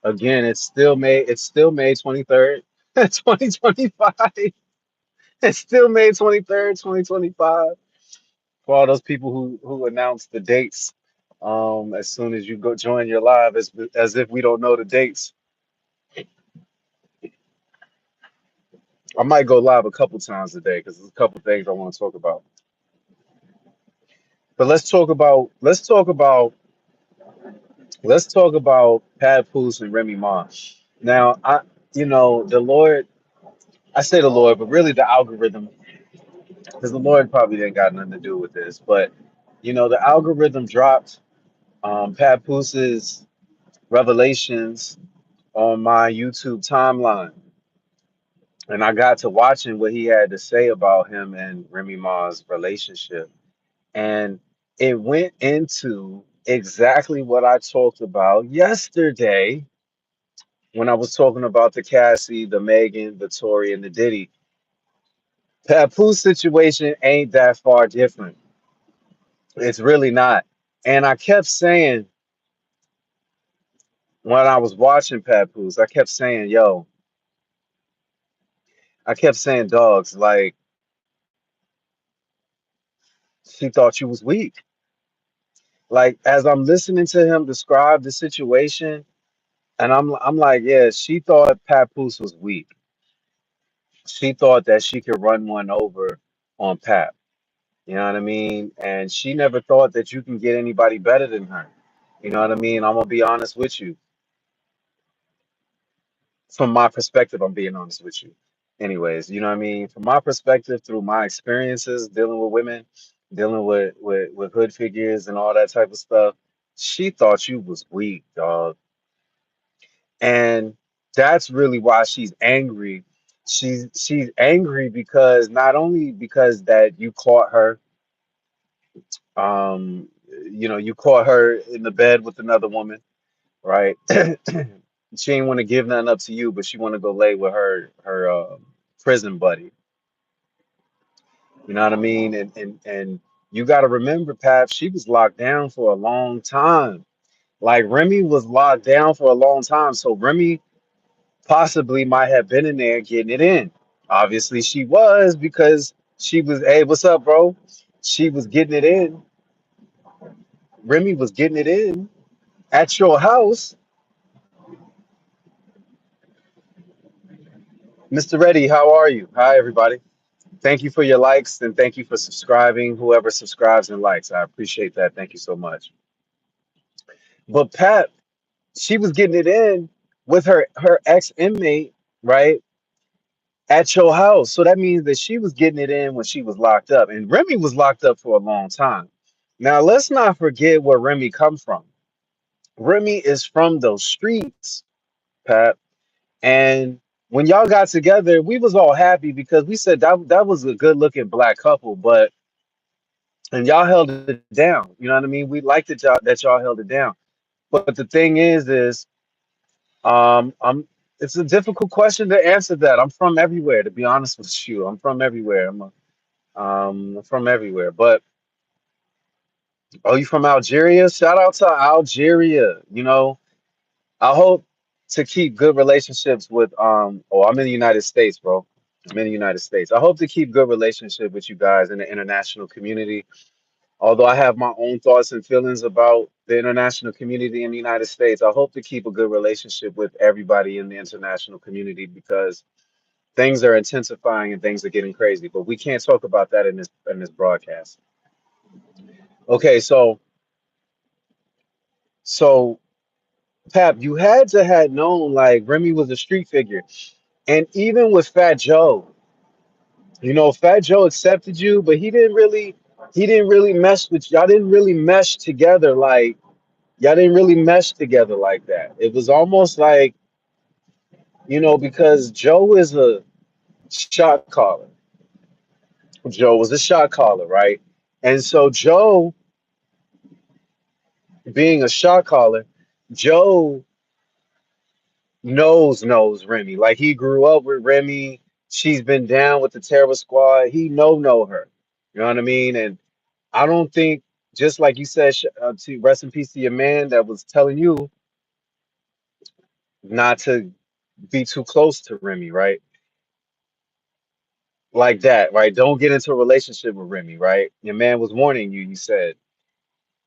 Again, it's still May 23rd, 2025. It's still May 23rd, 2025. For all those people who announce the dates, as soon as you go join your live, as if we don't know the dates. I might go live a couple times a day because there's a couple things I want to talk about. But let's talk about Papoose and Remy Ma. Now, the Lord. I say the Lord, but really the algorithm, because the Lord probably didn't got nothing to do with this. But the algorithm dropped Papooses revelations on my YouTube timeline, and I got to watching what he had to say about him and Remy Ma's relationship, and it went into exactly what I talked about yesterday when I was talking about the Cassie, the Megan, the Tory, and the Diddy. Papoose situation ain't that far different. It's really not. And I kept saying when I was watching Papoose, I kept saying, yo, I kept saying, dogs, like, she thought you was weak. Like, as I'm listening to him describe the situation, and I'm like, yeah, she thought Papoose was weak. She thought that she could run one over on Pap. You know what I mean? And she never thought that you can get anybody better than her. You know what I mean? I'm gonna be honest with you. From my perspective, I'm being honest with you. Anyways, you know what I mean? From my perspective, through my experiences dealing with women, dealing with hood figures and all that type of stuff, she thought you was weak, dog. And that's really why she's angry. She's angry because not only because that you caught her, um, you caught her in the bed with another woman, right? She ain't want to give nothing up to you, but she want to go lay with her prison buddy. You know what I mean? And you got to remember, Pap, she was locked down for a long time. Like Remy was locked down for a long time, so Remy possibly might have been in there getting it in. Obviously, she was because she was. Hey, what's up, bro? She was getting it in. Remy was getting it in at your house. Mr. Reddy, how are you? Hi, everybody. Thank you for your likes and thank you for subscribing. Whoever subscribes and likes, I appreciate that. Thank you so much. But Pat, she was getting it in with her ex inmate, right, at your house. So that means that she was getting it in when she was locked up, and Remy was locked up for a long time. Now let's not forget where Remy come from. Remy is from those streets, Pat, and when y'all got together, we was all happy because we said that was a good looking black couple, but and y'all held it down. You know what I mean? We liked that y'all held it down. But the thing is, I'm. It's a difficult question to answer that. I'm from everywhere, to be honest with you. I'm from everywhere. I'm from everywhere. But oh, you from Algeria? Shout out to Algeria. I hope to keep good relationships with. Oh, I'm in the United States, bro. I'm in the United States. I hope to keep good relationship with you guys in the international community. Although I have my own thoughts and feelings about the international community in the United States, I hope to keep a good relationship with everybody in the international community because things are intensifying and things are getting crazy. But we can't talk about that in this broadcast. Okay, so Pap, you had to have known like Remy was a street figure, and even with Fat Joe, Fat Joe accepted you, but he didn't really mesh with y'all. Didn't really mesh together like y'all didn't really mesh together like that. It was almost like, because Joe is a shot caller. Joe was a shot caller, right? And so Joe, being a shot caller, Joe knows Remy. Like he grew up with Remy. She's been down with the Terror Squad. He know her. You know what I mean? And I don't think, just like you said, to rest in peace to your man that was telling you. not to be too close to Remy, right? Like that, right? Don't get into a relationship with Remy, right? Your man was warning you. You said,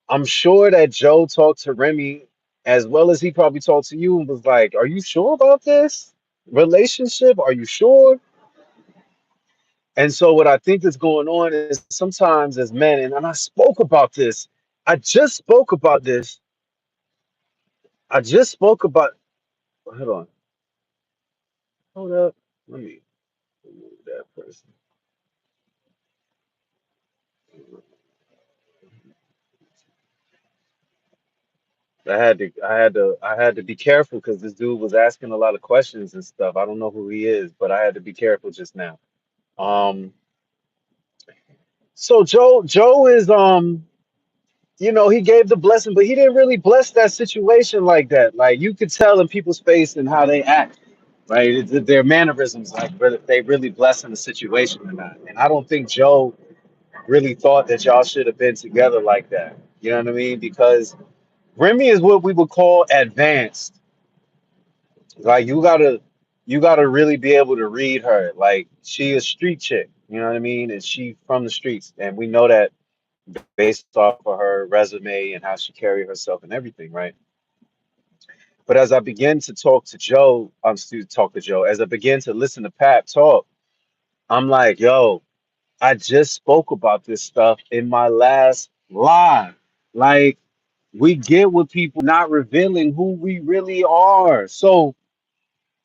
I'm sure that Joe talked to Remy as well as he probably talked to you and was like, are you sure about this relationship? Are you sure? And so what I think is going on is sometimes as men, and I spoke about this, I just spoke about this. I just spoke about, hold on, hold up. Let me remove that person. I had to be careful because this dude was asking a lot of questions and stuff. I don't know who he is, but I had to be careful just now. Um, so Joe is he gave the blessing, but he didn't really bless that situation like that. Like you could tell in people's face and how they act, right? Their mannerisms, like whether they really blessing the situation or not. And I don't think Joe really thought that y'all should have been together like that. You know what I mean? Because Remy is what we would call advanced. Like you gotta really be able to read her. Like she a street chick, you know what I mean? And she from the streets. And we know that based off of her resume and how she carried herself and everything, right? But as I begin to talk to Joe, I'm still talk to Joe, as I begin to listen to Pat talk, I'm like, yo, I just spoke about this stuff in my last live. Like, we get with people not revealing who we really are. So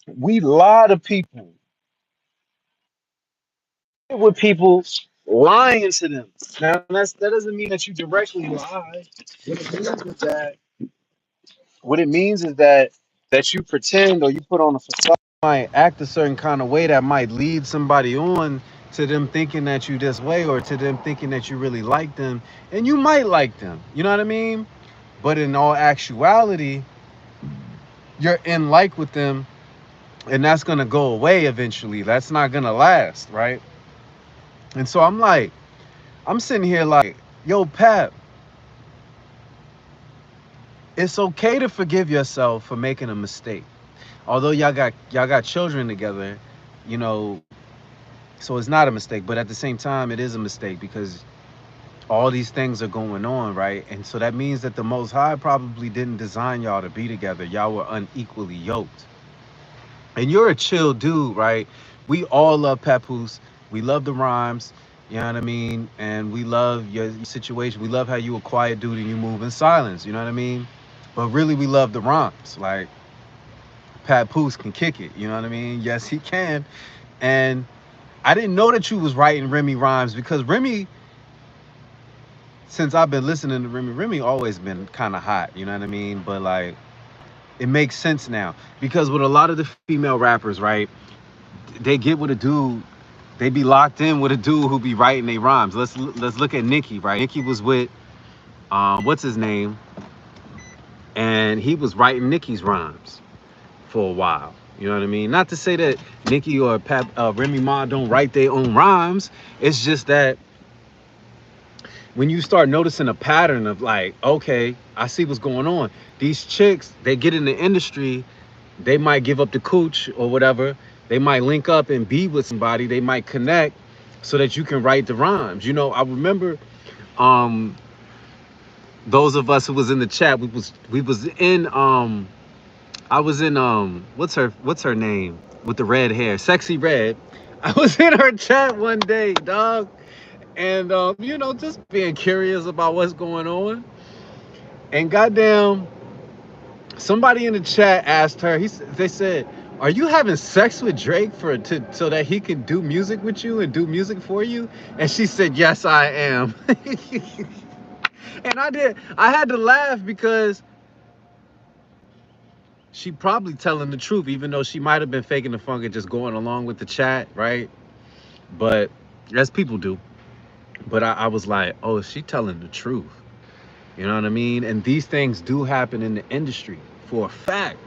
we lie to people. With people lying to them. Now that doesn't mean that you directly lie. What it means is that what it means is that you pretend or you put on a facade, might act a certain kind of way that might lead somebody on to them thinking that you this way or to them thinking that you really like them, and you might like them. You know what I mean? But in all actuality, you're in like with them, and that's gonna go away eventually. That's not gonna last, right? And so I'm sitting here like, yo, Pap, it's okay to forgive yourself for making a mistake. Although y'all got children together, you know, so it's not a mistake. But at the same time, it is a mistake because all these things are going on, right? And so that means that the Most High probably didn't design y'all to be together. Y'all were unequally yoked. And you're a chill dude, right? We all love Papoose. We love the rhymes. You know what I mean? And we love your situation. We love how you a quiet dude and you move in silence. You know what I mean? But really, we love the rhymes. Like Papoose can kick it. You know what I mean? Yes, he can. And I didn't know that you was writing Remy rhymes because Remy, since I've been listening to Remy always been kind of hot. You know what I mean? But like, it makes sense now because with a lot of the female rappers, right? They get with a dude, they be locked in with a dude who be writing their rhymes. Let's look at Nicki, right? Nicki was with what's his name, and he was writing Nicki's rhymes for a while. You know what I mean? Not to say that Nicki or Remy Ma don't write their own rhymes. It's just that when you start noticing a pattern of like, okay, I see what's going on. These chicks, they get in the industry, they might give up the cooch or whatever. They might link up and be with somebody. They might connect so that you can write the rhymes. You know, I remember um those of us who was in the chat, we was in I was in what's her name with the red hair, Sexy Red. I was in her chat one day, dog, and just being curious about what's going on. And goddamn, somebody in the chat asked her. They said, "Are you having sex with Drake so that he can do music with you and do music for you?" And she said, "Yes, I am." And I did. I had to laugh because she probably telling the truth, even though she might have been faking the funk and just going along with the chat, right? But as people do. But I was like, oh, is she telling the truth? You know what I mean? And these things do happen in the industry for a fact.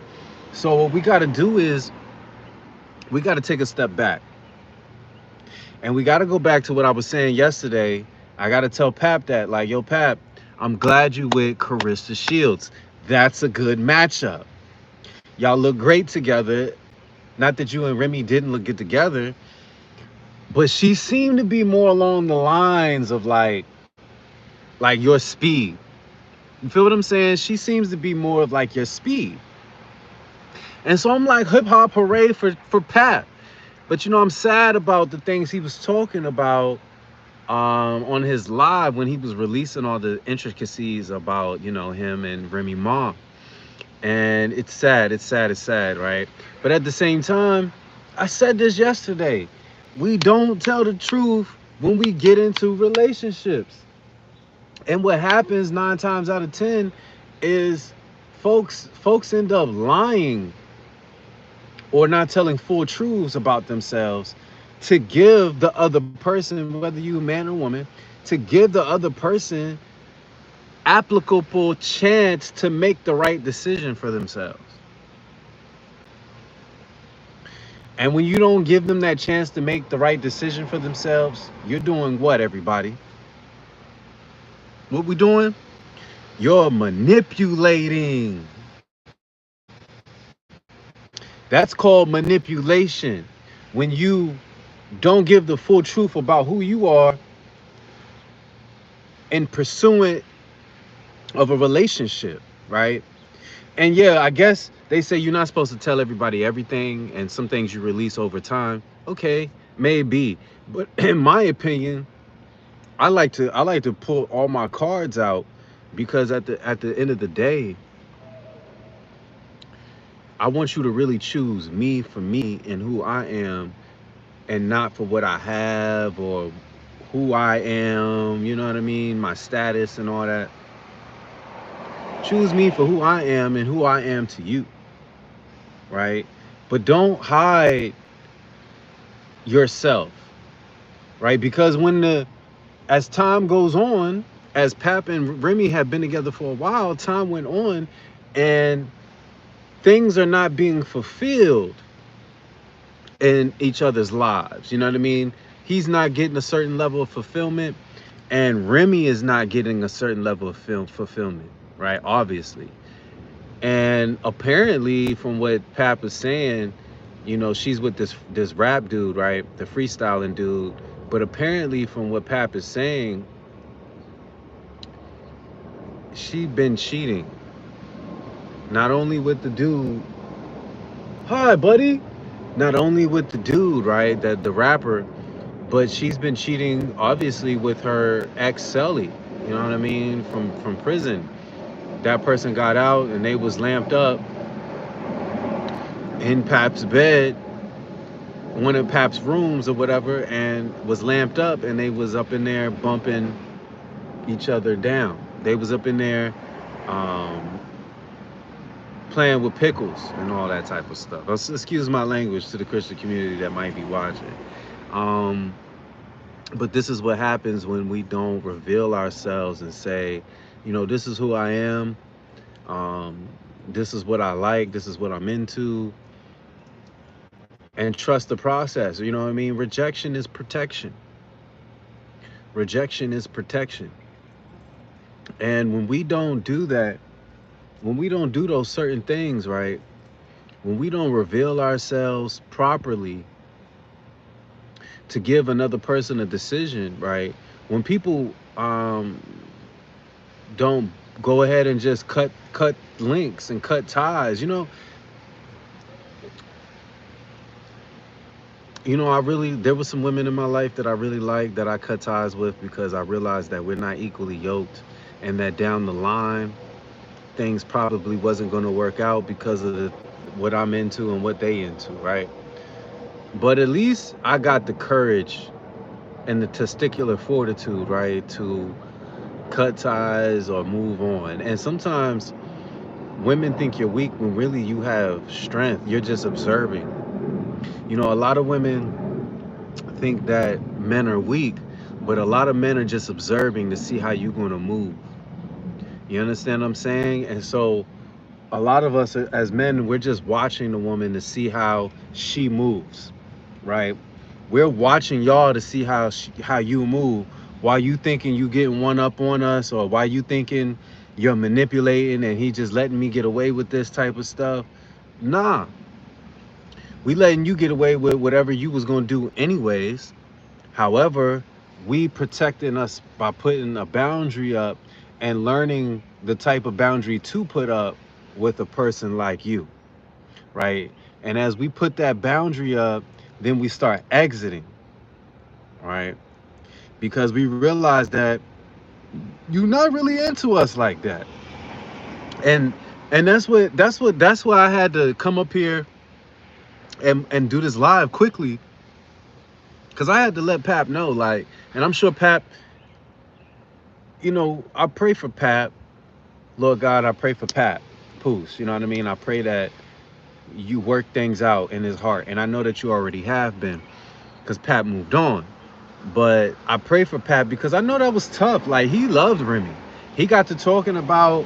So what we got to do is we got to take a step back. And we got to go back to what I was saying yesterday. I got to tell Pap that, like, yo, Pap, I'm glad you with Carissa Shields. That's a good matchup. Y'all look great together. Not that you and Remy didn't look good together, but she seemed to be more along the lines of like your speed. You feel what I'm saying? She seems to be more of like your speed. And so I'm like, hip hop hooray for Pat. But you know, I'm sad about the things he was talking about on his live when he was releasing all the intricacies about, you know, him and Remy Ma. And it's sad, it's sad, it's sad, right? But at the same time, I said this yesterday. We don't tell the truth when we get into relationships. And what happens 9 times out of 10 is folks end up lying or not telling full truths about themselves to give the other person, whether you man or woman, to give the other person applicable chance to make the right decision for themselves. And when you don't give them that chance to make the right decision for themselves, you're doing what, everybody? What we doing? You're manipulating. That's called manipulation. When you don't give the full truth about who you are in pursuit of a relationship, right? And yeah, I guess they say you're not supposed to tell everybody everything, and some things you release over time. Okay, maybe, but in my opinion, I like to pull all my cards out because at the end of the day, I want you to really choose me for me and who I am, and not for what I have or who I am. You know what I mean? My status and all that. Choose me for who I am and who I am to you, right? But don't hide yourself, right? Because as time goes on, as Pap and Remy have been together for a while, time went on, and things are not being fulfilled in each other's lives. You know what I mean? He's not getting a certain level of fulfillment, and Remy is not getting a certain level of fulfillment, right? Obviously. And apparently, from what Pap is saying, you know, she's with this rap dude, right? The freestyling dude. But apparently, from what Pap is saying, she been cheating. Not only with the dude. Hi, buddy. Not only with the dude, right? The rapper, but she's been cheating, obviously, with her ex Sully. You know what I mean? From prison. That person got out, and they was lamped up in Pap's bed, one of Pap's rooms or whatever, and was lamped up, and they was up in there bumping each other down. They was up in there um, playing with pickles and all that type of stuff. Excuse my language to the Christian community that might be watching. Um, but this is what happens when we don't reveal ourselves and say, you know, this is who I am. Um, this is what I like. This is what I'm into. And trust the process. You know what I mean? Rejection is protection. Rejection is protection. And when we don't do that, when we don't do those certain things, right? When we don't reveal ourselves properly to give another person a decision, right? When people don't go ahead and just cut links and cut ties, I really, there was some women in my life that I really liked that I cut ties with because I realized that we're not equally yoked, and that down the line things probably wasn't going to work out because of what I'm into and what they into, right? But at least I got the courage and the testicular fortitude, right, to cut ties or move on. And sometimes women think you're weak when really you have strength. You're just observing. A lot of women think that men are weak, but a lot of men are just observing to see how you're going to move. You understand what I'm saying? And so a lot of us as men, we're just watching the woman to see how she moves, right? We're watching y'all to see how you move, while you thinking you getting one up on us, or while you thinking you're manipulating and he just letting me get away with this type of stuff. Nah, we letting you get away with whatever you was gonna do anyways. However, we protecting us by putting a boundary up and learning the type of boundary to put up with a person like you, right? And as we put that boundary up, then we start exiting, right? Because we realize that you're not really into us like that. And that's why I had to come up here and do this live quickly, because I had to let Pap know, like, and I'm sure Pap, I pray for Pap. Lord God, I pray for Pat Poose. You know what I mean? I pray that you work things out in his heart. And I know that you already have been, because Pat moved on. But I pray for Pat because I know that was tough. Like, he loved Remy. He got to talking about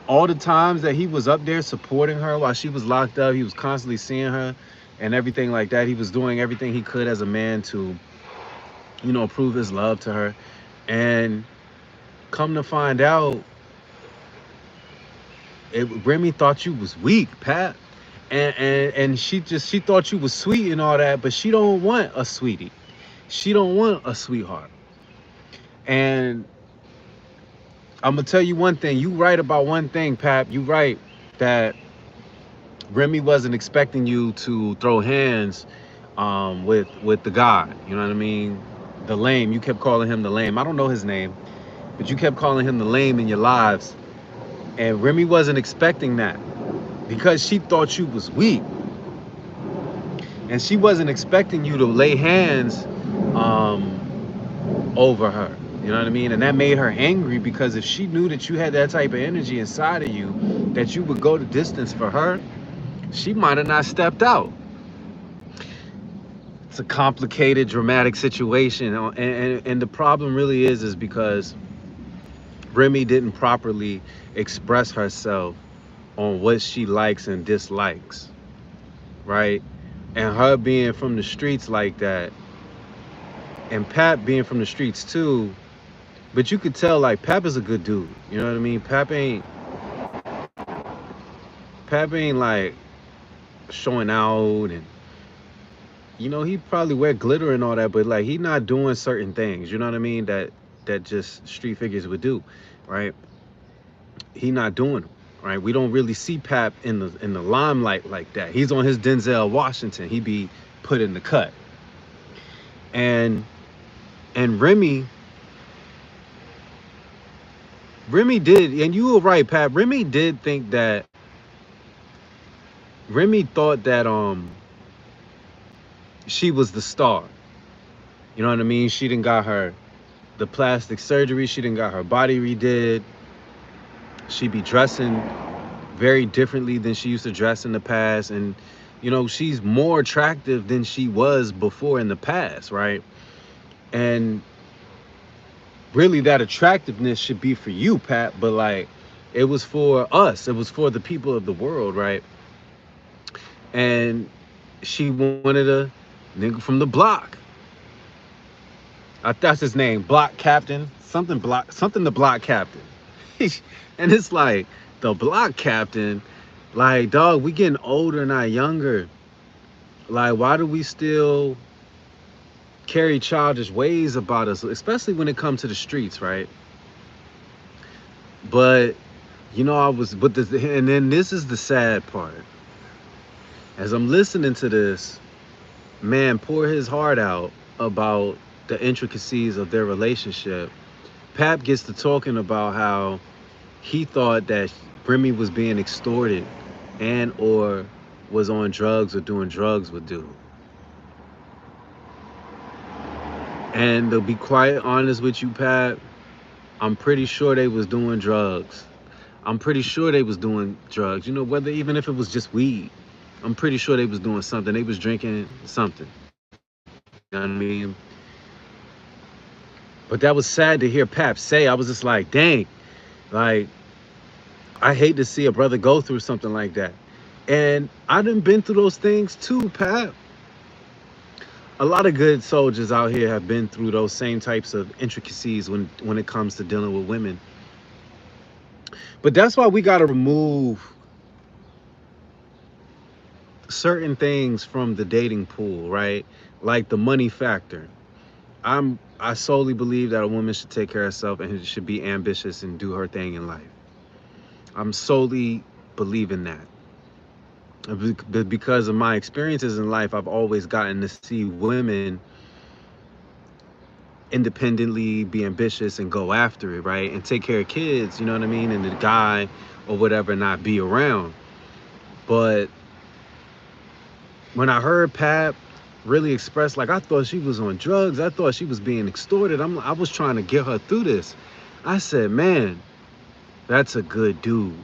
all the times that he was up there supporting her while she was locked up. He was constantly seeing her and everything like that. He was doing everything he could as a man to, prove his love to her. And come to find out, Remy thought you was weak, Pat. And she thought you was sweet and all that, but she don't want a sweetie. She don't want a sweetheart. And I'm gonna tell you one thing. You right about one thing, Pat. You right that Remy wasn't expecting you to throw hands with the guy. You know what I mean? The lame. You kept calling him the lame. I don't know his name, but you kept calling him the lame in your lives. And Remy wasn't expecting that because she thought you was weak. And she wasn't expecting you to lay hands over her. You know what I mean? And that made her angry, because if she knew that you had that type of energy inside of you, that you would go the distance for her, she might have not stepped out. It's a complicated, dramatic situation. And the problem really is because Remy didn't properly express herself on what she likes and dislikes, right? And her being from the streets like that, and Pap being from the streets too, but you could tell, like, Pap is a good dude. You know what I mean? Pap ain't like showing out, and he probably wear glitter and all that, but like, he not doing certain things. You know what I mean? That just street figures would do, right? He not doing them, right? We don't really see Pap in the limelight like that. He's on his Denzel Washington. He be put in the cut, and Remy did, and you were right, Pat. Remy did think that. Remy thought that she was the star. You know what I mean? She didn't got her the plastic surgery. She didn't got her body redid. She be dressing very differently than she used to dress in the past, and she's more attractive than she was before in the past, right? And really, that attractiveness should be for you, Pat. But like, it was for us. It was for the people of the world, right? And she wanted a nigga from the block. That's his name, Block Captain, something the Block Captain. And it's like, the Block Captain, like, dog, we getting older, not younger. Like, why do we still carry childish ways about us, especially when it comes to the streets, right? But and then this is the sad part. As I'm listening to this man pour his heart out about the intricacies of their relationship, Pap gets to talking about how he thought that Remy was being extorted and or was on drugs or doing drugs with dude. And to be quite honest with you, Pap, I'm pretty sure they was doing drugs. I'm pretty sure they was doing drugs. Whether even if it was just weed, I'm pretty sure they was doing something. They was drinking something. You know what I mean? But that was sad to hear Pap say. I was just like, dang, like, I hate to see a brother go through something like that. And I done been through those things too, Pap. A lot of good soldiers out here have been through those same types of intricacies when it comes to dealing with women. But that's why we got to remove certain things from the dating pool, right? Like the money factor. I solely believe that a woman should take care of herself and should be ambitious and do her thing in life. I'm solely believing that. Because of my experiences in life, I've always gotten to see women independently be ambitious and go after it, right? And take care of kids, you know what I mean? And the guy or whatever not be around. But when I heard Pap really express, like, I thought she was on drugs, I thought she was being extorted. I was trying to get her through this. I said, man, that's a good dude.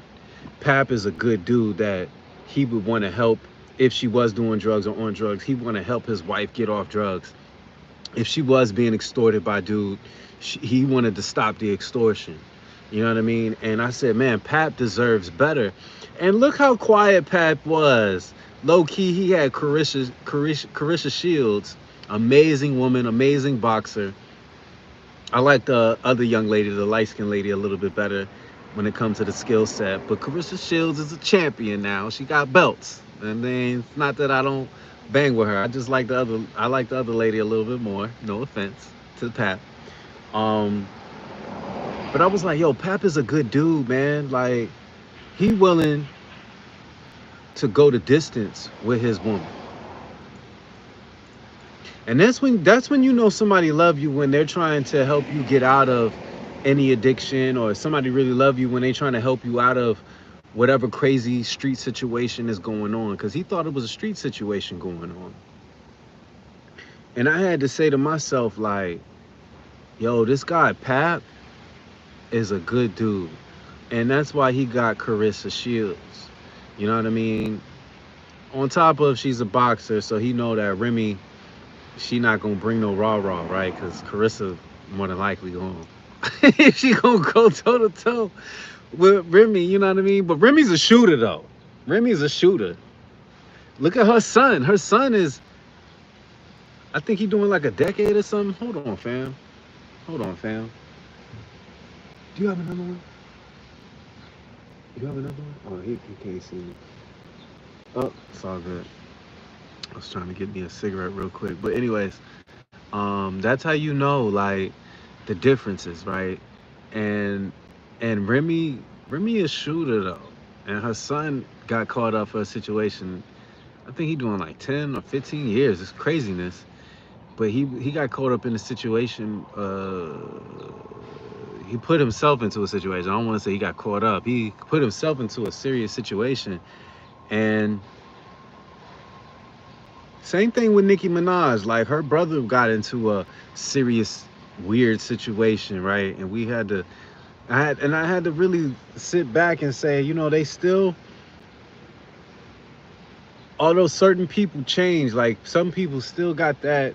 Pap is a good dude that he would want to help if she was doing drugs or on drugs. He would want to help his wife get off drugs. If she was being extorted by dude, he wanted to stop the extortion. You know what I mean? And I said, man, Pap deserves better. And look how quiet Pap was. Low key, he had Carissa Shields, amazing woman, amazing boxer. I like the other young lady, the light-skinned lady, a little bit better when it comes to the skill set. But Carissa Shields is a champion now. She got belts. And then it's not that I don't bang with her. I just like I like the other lady a little bit more. No offense to Pap. Um, but I was like, yo, Pap is a good dude, man. Like, he willing to go the distance with his woman. And that's when you know somebody love you, when they're trying to help you get out of any addiction, or somebody really love you when they trying to help you out of whatever crazy street situation is going on, because he thought it was a street situation going on. And I had to say to myself, like, yo, this guy Pap is a good dude. And that's why he got Carissa Shields. You know what I mean? On top of she's a boxer, so he know that Remy, she not gonna bring no rah-rah, right? Because Carissa more than likely gonna she gonna go toe to toe with Remy, you know what I mean? But Remy's a shooter though. Remy's a shooter. Look at her son. Her son is, I think he doing like a decade or something. Hold on, fam. Hold on, fam. Do you have another one? You have another one? Oh, he can't see me. Oh, it's all good. I was trying to get me a cigarette real quick. But anyways, that's how you know, like, the differences, right? And Remy is shooter though. And her son got caught up for a situation. I think he doing like 10 or 15 years. It's craziness. But he got caught up in a situation. He put himself into a situation. I don't want to say he got caught up. He put himself into a serious situation. And same thing with Nicki Minaj. Like, her brother got into a serious, weird situation, right? And I had to really sit back and say, you know, they still, although certain people change, like some people still got that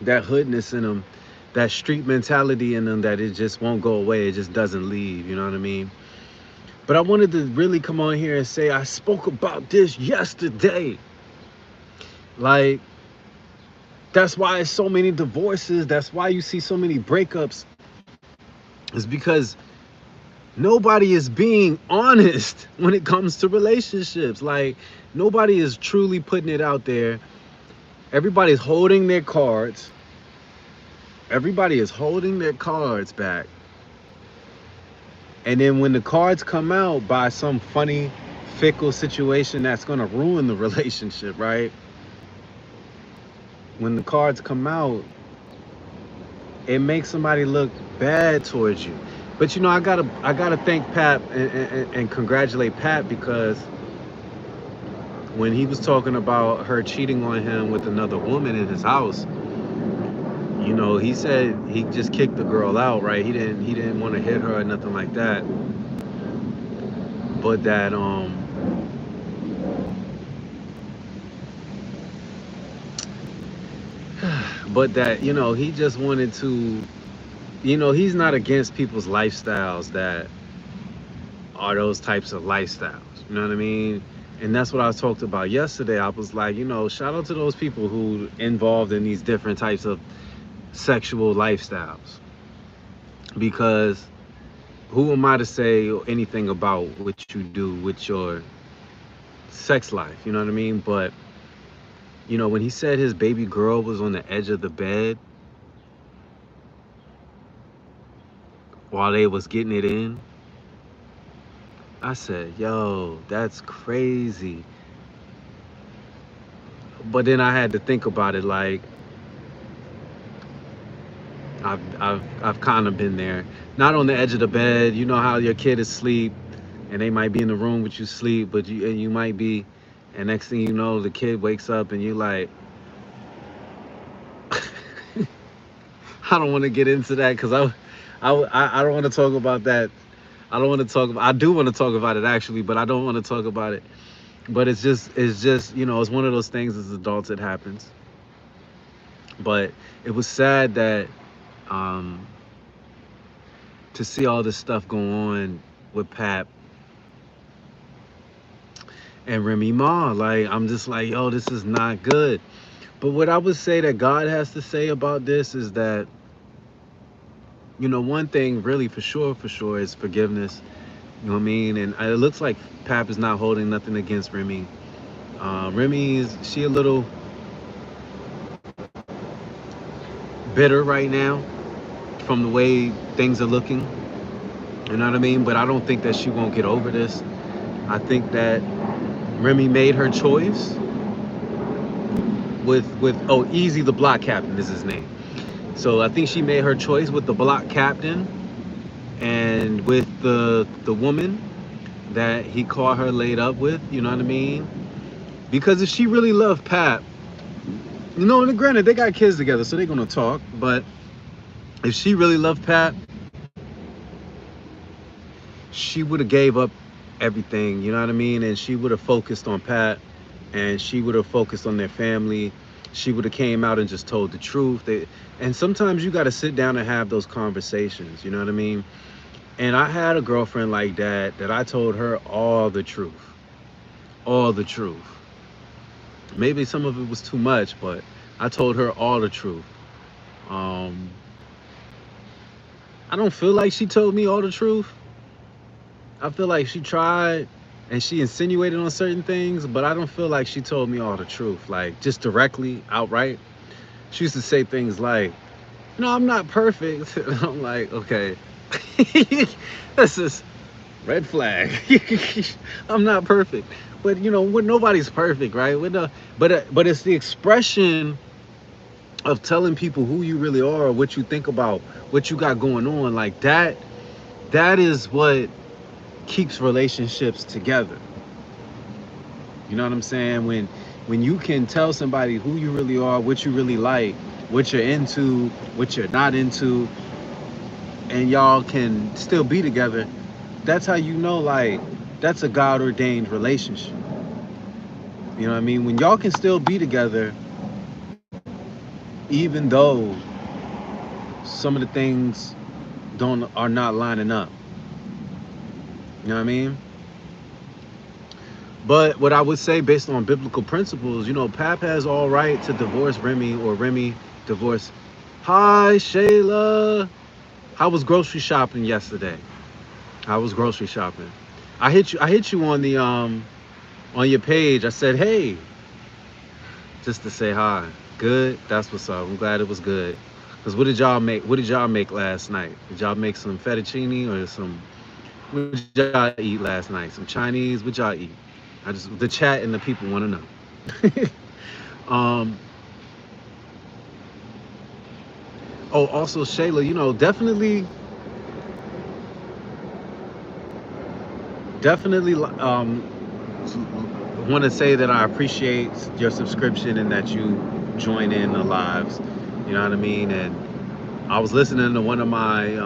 hoodness in them, that street mentality in them, that it just won't go away. It just doesn't leave. You know what I mean? But I wanted to really come on here and say I spoke about this yesterday. Like, that's why it's so many divorces. That's why you see so many breakups. Is because nobody is being honest when it comes to relationships. Like, nobody is truly putting it out there. Everybody's holding their cards. Everybody is holding their cards back. And then when the cards come out by some funny, fickle situation that's going to ruin the relationship, right? When the cards come out, it makes somebody look bad towards you. But you know, I gotta thank Pap and congratulate Pap, because when he was talking about her cheating on him with another woman in his house, you know, he said he just kicked the girl out, right? He didn't want to hit her or nothing like that. But that you know, he just wanted to, you know, he's not against people's lifestyles that are those types of lifestyles. You know what I mean? And that's what I talked about yesterday. I was like, you know, shout out to those people who involved in these different types of sexual lifestyles. Because who am I to say anything about what you do with your sex life, you know what I mean? But when he said his baby girl was on the edge of the bed while they was getting it in, I said, yo, that's crazy. But then I had to think about it, like I've kind of been there. Not on the edge of the bed. You know how your kid is asleep and they might be in the room with you sleep, but you might be, and next thing you know, the kid wakes up and you like, I don't want to get into that because I don't want to talk about that. I don't want to talk about. I do want to talk about it actually, but I don't want to talk about it. But it's just it's one of those things as adults it happens. But it was sad that um, to see all this stuff going on with Pap and Remy Ma. Like I'm just like, yo, this is not good. But what I would say that God has to say about this is that one thing really for sure is forgiveness. You know what I mean? And it looks like Pap is not holding nothing against Remy. Remy is she a little bitter right now from the way things are looking. You know what I mean? But I don't think that she won't get over this. I think that Remy made her choice with Easy the block captain is his name. So I think she made her choice with the block captain and with the woman that he caught her laid up with. You know what I mean? Because if she really loved Pap, and granted they got kids together, so they're gonna talk. But if she really loved Pap, she would have gave up everything. You know what I mean? And she would have focused on Pat, and she would have focused on their family. She would have came out and just told the truth. And sometimes you got to sit down and have those conversations. You know what I mean? And I had a girlfriend like that I told her all the truth. Maybe some of it was too much, but I told her all the truth. Um, I don't feel like she told me all the truth. I feel like she tried and she insinuated on certain things, but I don't feel like she told me all the truth, like just directly, outright. She used to say things like, "No, I'm not perfect." And I'm like, okay, this is red flag. I'm not perfect, but nobody's perfect, right? But it's the expression of telling people who you really are, what you think about, what you got going on, like that. That is what keeps relationships together. You know what I'm saying? When you can tell somebody who you really are, what you really like, what you're into, what you're not into, and y'all can still be together, that's how you know, like, that's a God ordained relationship. You know what I mean? When y'all can still be together, even though some of the things don't are not lining up. You know what I mean? But what I would say, based on biblical principles, Pap has all right to divorce Remy, or Remy divorce. Hi, Shayla. How was grocery shopping yesterday? How was grocery shopping? I hit you on your page. I said, hey, just to say hi. Good. That's what's up. I'm glad it was good. Cause what did y'all make? What did y'all make last night? Did y'all make some fettuccine or some? What did y'all eat last night? Some Chinese? What y'all eat? The chat and the people want to know. um. Oh, also Shayla, definitely want to say that I appreciate your subscription and that you join in the lives. You know what I mean? And I was listening to one of my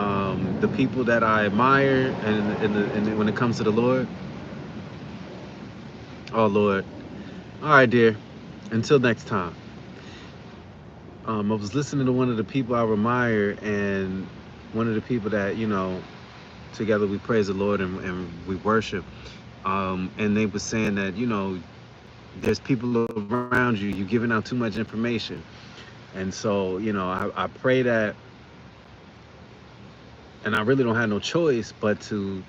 the people that I admire, and when it comes to the Lord. Oh Lord. All right, dear. Until next time. I was listening to one of the people I admire, and one of the people that together we praise the Lord and we worship. And they were saying that there's people around you. You're giving out too much information, and so I pray that, and I really don't have no choice but to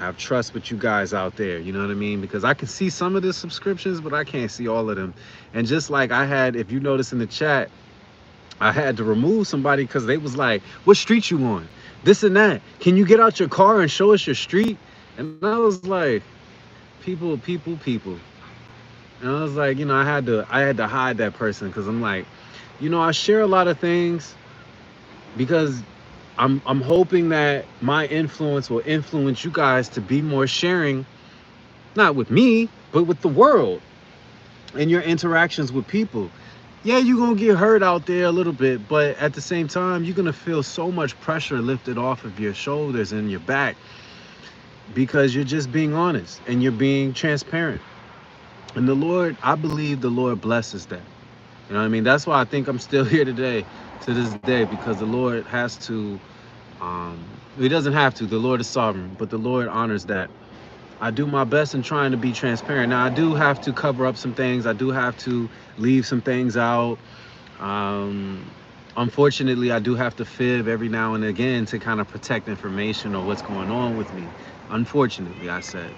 have trust with you guys out there. You know what I mean? Because I can see some of the subscriptions, but I can't see all of them. And just like I had, if you notice in the chat, I had to remove somebody because they was like, what street you on? This and that. Can you get out your car and show us your street? And I was like, people. And I was like, I had to hide that person because I'm like, I share a lot of things because I'm hoping that my influence will influence you guys to be more sharing, not with me, but with the world and your interactions with people. Yeah, you're gonna get hurt out there a little bit, but at the same time, you're gonna feel so much pressure lifted off of your shoulders and your back because you're just being honest and you're being transparent. And the Lord, I believe the Lord blesses that. You know what I mean? That's why I think I'm still here today, to this day, because the Lord has to, he doesn't have to, the Lord is sovereign, but the Lord honors that. I do my best in trying to be transparent. Now, I do have to cover up some things. I do have to leave some things out. Um, Unfortunately, I do have to fib every now and again to kind of protect information or what's going on with me. Unfortunately, I said.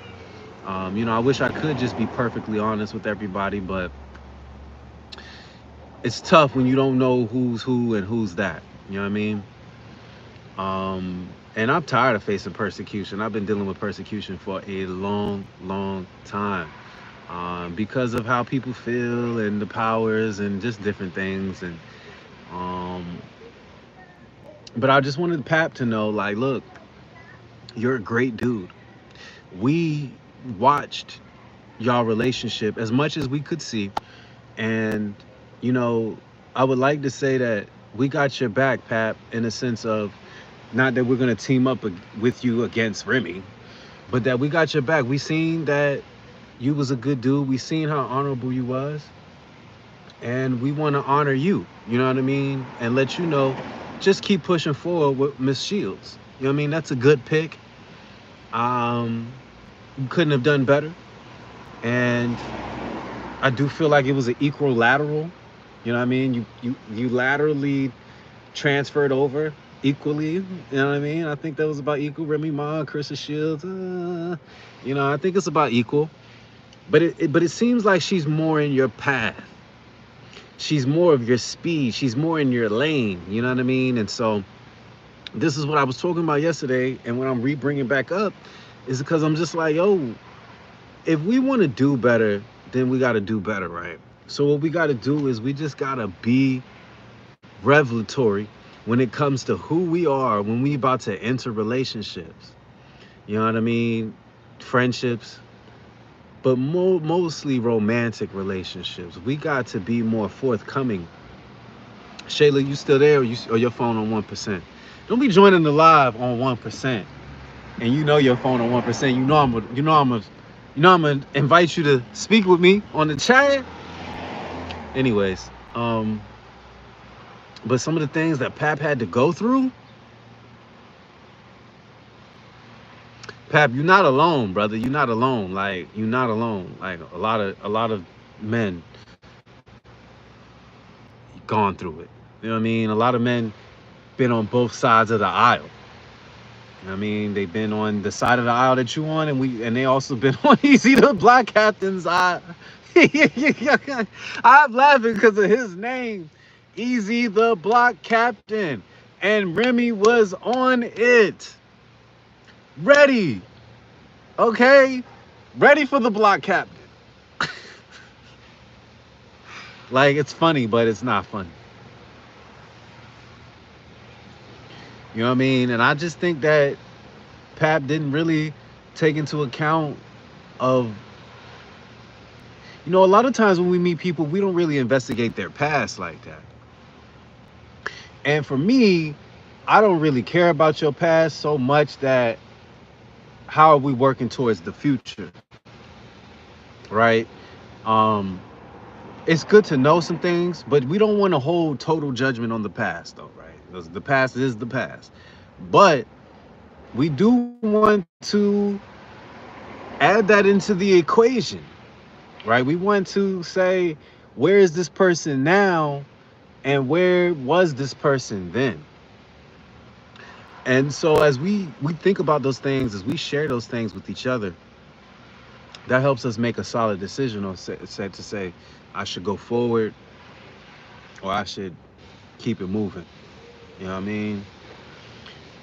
I wish I could just be perfectly honest with everybody, but it's tough when you don't know who's who and who's that. You know what I mean? And I'm tired of facing persecution. I've been dealing with persecution for a long time because of how people feel and the powers and just different things. And um, but I just wanted Pap to know, like, look, you're a great dude. We watched y'all relationship as much as we could see, and you know, I would like to say that we got your back, Pap, in a sense of not that we're gonna team up with you against Remy, but that we got your back. We seen that you was a good dude. We seen how honorable you was, and we want to honor you. You know what I mean? And let you know, just keep pushing forward with Miss Shields. You know what I mean? That's a good pick. Um, you couldn't have done better, and I do feel like it was an equal lateral. You know what I mean? You laterally transferred over equally. You know what I mean? I think that was about equal. Remy Ma, Krista Shields. I think it's about equal. But it seems like she's more in your path. She's more of your speed. She's more in your lane. You know what I mean? And so this is what I was talking about yesterday, and what I'm bringing back up is because I'm just like, yo, if we want to do better, then we got to do better, right? So what we got to do is we just got to be revelatory when it comes to who we are when we about to enter relationships. You know what I mean? Friendships, but mostly romantic relationships. We got to be more forthcoming. Shayla, you still there, or your phone on 1%? Don't be joining the live on 1%, and you know your phone on 1%. I'm gonna invite you to speak with me on the chat. Anyways, but some of the things that Pap had to go through, Pap, you're not alone, brother. You're not alone. Like, you're not alone. Like, a lot of men gone through it. You know what I mean? A lot of men been on both sides of the aisle. You know what I mean? They've been on the side of the aisle that you on, and they also been on Easy the Black Captain's eye. I'm laughing because of his name, Easy the Block Captain, and Remy was on it, ready, okay, ready for the Block Captain. Like, it's funny, but it's not funny. You know what I mean? And I just think that Pap didn't really take into account of, a lot of times when we meet people, we don't really investigate their past like that. And for me, I don't really care about your past so much that how are we working towards the future, right? Um, it's good to know some things, but we don't want to hold total judgment on the past, though, right? Because the past is the past. But we do want to add that into the equation, right? We want to say, where is this person now, and where was this person then? And so as we think about those things, as we share those things with each other, that helps us make a solid decision on set to say, I should go forward or I should keep it moving. You know what I mean?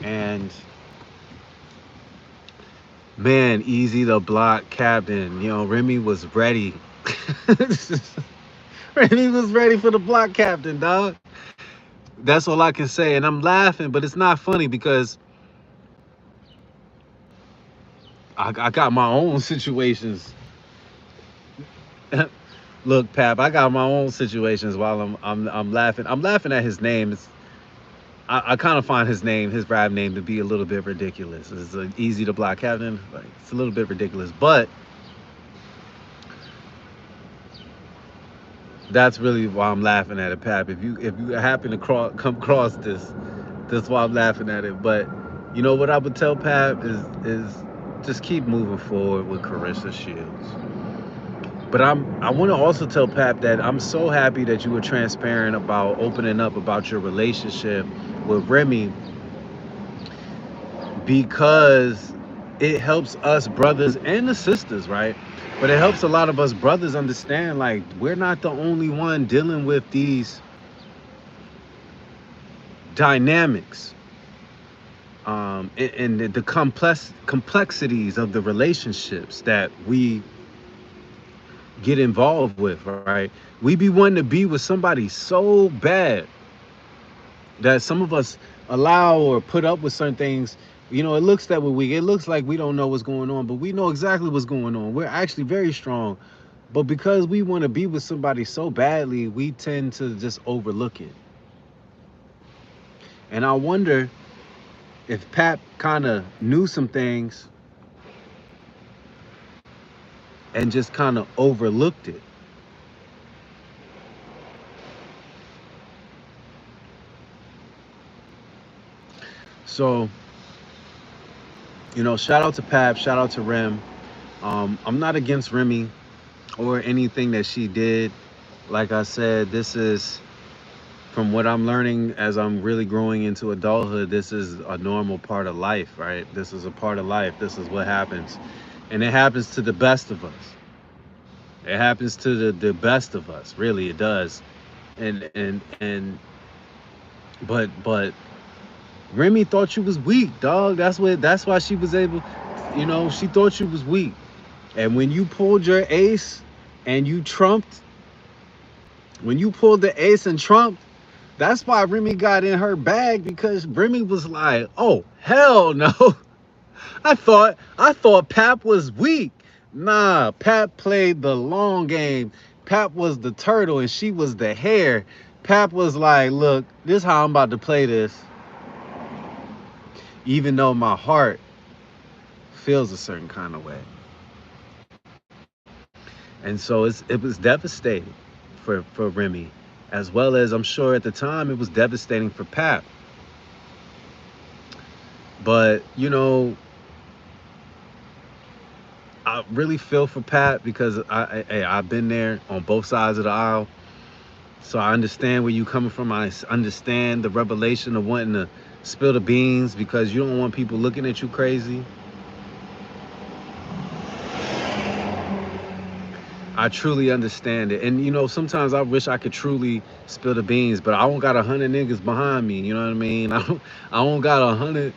And man, easy the block captain. You know, Remy was ready. Remy was ready for the block captain, dog. That's all I can say. And I'm laughing, but it's not funny because I got my own situations. Look, Pap, I got my own situations while I'm laughing. I'm laughing at his name. I kind of find his rap name to be a little bit ridiculous. It's easy to block captain. Like, it's a little bit ridiculous, but that's really why I'm laughing at it, Pap. If you happen to come across this, that's why I'm laughing at it. But you know what I would tell Pap is just keep moving forward with Carissa Shields. But I want to also tell Pap that I'm so happy that you were transparent about opening up about your relationship with Remy, because it helps us brothers and the sisters, right? But it helps a lot of us brothers understand, like, we're not the only one dealing with these dynamics, and the complexities of the relationships that we get involved with, right? We be wanting to be with somebody so bad that some of us allow or put up with certain things. You know, it looks that way. It looks like we don't know what's going on, but we know exactly what's going on. We're actually very strong. But because we want to be with somebody so badly, we tend to just overlook it. And I wonder if Pap kind of knew some things and just kind of overlooked it. So, you know, shout out to Pap, shout out to Rem. I'm not against Remy or anything that she did. Like I said, this is, from what I'm learning as I'm really growing into adulthood, this is a normal part of life, right? This is a part of life. This is what happens. And it happens to the best of us. It happens to the best of us. Really, it does. And but Remy thought you was weak, dog. That's why she was able, you know, she thought you was weak. And when you pulled your ace and you trumped, when you pulled the ace and trumped, that's why Remy got in her bag, because Remy was like, "Oh, hell no." I thought Pap was weak. Nah, Pap played the long game. Pap was the turtle and she was the hare. Pap was like, "Look, this is how I'm about to play this." Even though my heart feels a certain kind of way. And so it was devastating for Remy, as well as I'm sure at the time it was devastating for Pap. But, you know, I really feel for Pat because I've been there on both sides of the aisle. So I understand where you coming from. I understand the revelation of wanting to spill the beans because you don't want people looking at you crazy. I truly understand it. And, you know, sometimes I wish I could truly spill the beans, but I don't got 100 niggas behind me. You know what I mean? I don't got 100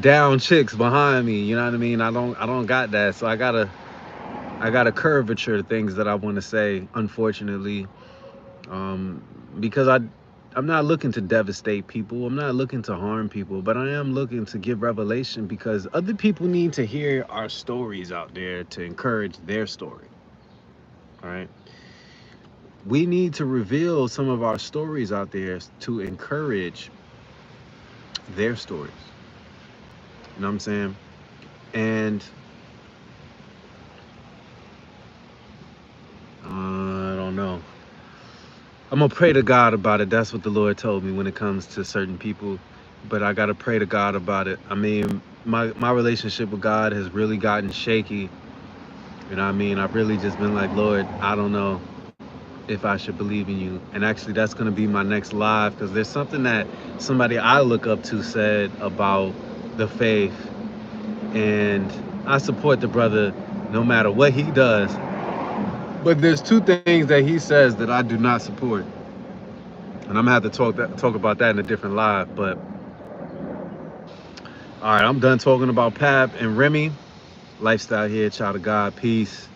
down chicks behind me. You know what I mean? I don't got that. So I got a curvature of things that I want to say, unfortunately, because I'm not looking to devastate people. I'm not looking to harm people, but I am looking to give revelation because other people need to hear our stories out there to encourage their story. All right. We need to reveal some of our stories out there to encourage their stories. You know what I'm saying? And I don't know. I'm gonna pray to God about it. That's what the Lord told me when it comes to certain people. But I gotta pray to God about it. I mean, my relationship with God has really gotten shaky. You know what I mean? I've really just been like, Lord, I don't know. if I should believe in you. And actually, that's going to be my next live, because there's something that somebody I look up to said about the faith. And I support the brother no matter what he does. But there's two things that he says that I do not support. And I'm going to have to talk about that in a different live. But all right, I'm done talking about Pap and Remy. Lifestyle here, child of God. Peace.